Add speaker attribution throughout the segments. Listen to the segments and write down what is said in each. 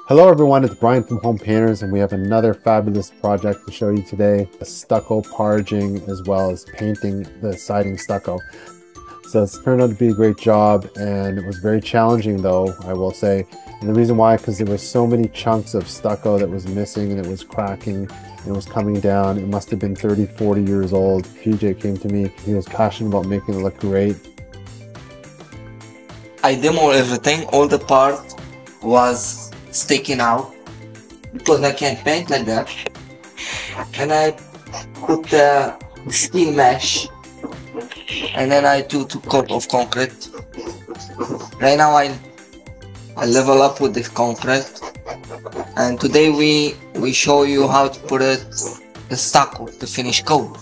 Speaker 1: Hello everyone, it's Brian from Home Painters, and we have another fabulous project to show you today, a stucco parging as well as painting the siding stucco. So it's turned out to be a great job, and it was very challenging though, I will say. And the reason why, because there were so many chunks of stucco that was missing and it was cracking and it was coming down. It must have been 30-40 years old. PJ came to me, he was passionate about making it look great.
Speaker 2: I demo everything, all the part was sticking out because I can't paint like that, and I put the steel mesh and then I do 2 coat of concrete. Right now I level up with the concrete, and today we show you how to put it the stucco, the finish coat.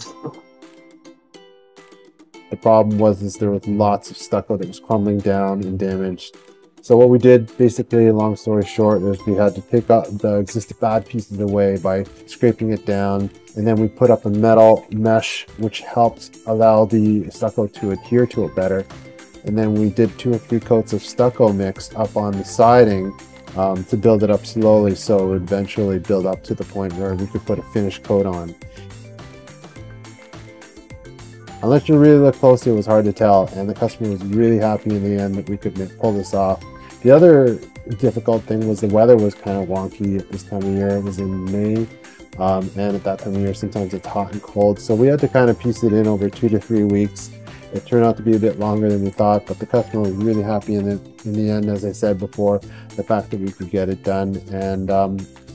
Speaker 1: The problem was there was lots of stucco that was crumbling down and damaged. So what we did, basically, long story short, is we had to take out the existing bad pieces away by scraping it down, and then we put up a metal mesh which helps allow the stucco to adhere to it better. And then we did 2 or 3 coats of stucco mixed up on the siding to build it up slowly, so it would eventually build up to the point where we could put a finished coat on. Unless you really look closely, it was hard to tell, and the customer was really happy in the end that we could pull this off. The other difficult thing was the weather was kind of wonky at this time of year. It was in May, and at that time of year, sometimes it's hot and cold. So we had to kind of piece it in over 2 to 3 weeks. It turned out to be a bit longer than we thought, but the customer was really happy in the end, as I said before, the fact that we could get it done. And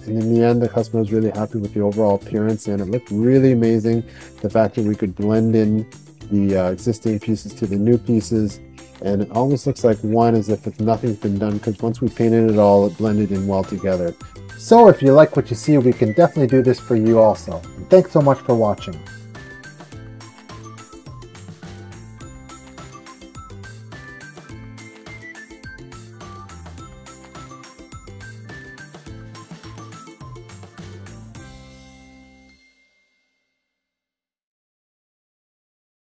Speaker 1: in the end, the customer was really happy with the overall appearance, and it looked really amazing. The fact that we could blend in the existing pieces to the new pieces, and it almost looks like one as if nothing's been done, because once we painted it all, it blended in well together. So if you like what you see, we can definitely do this for you also. And thanks so much for watching.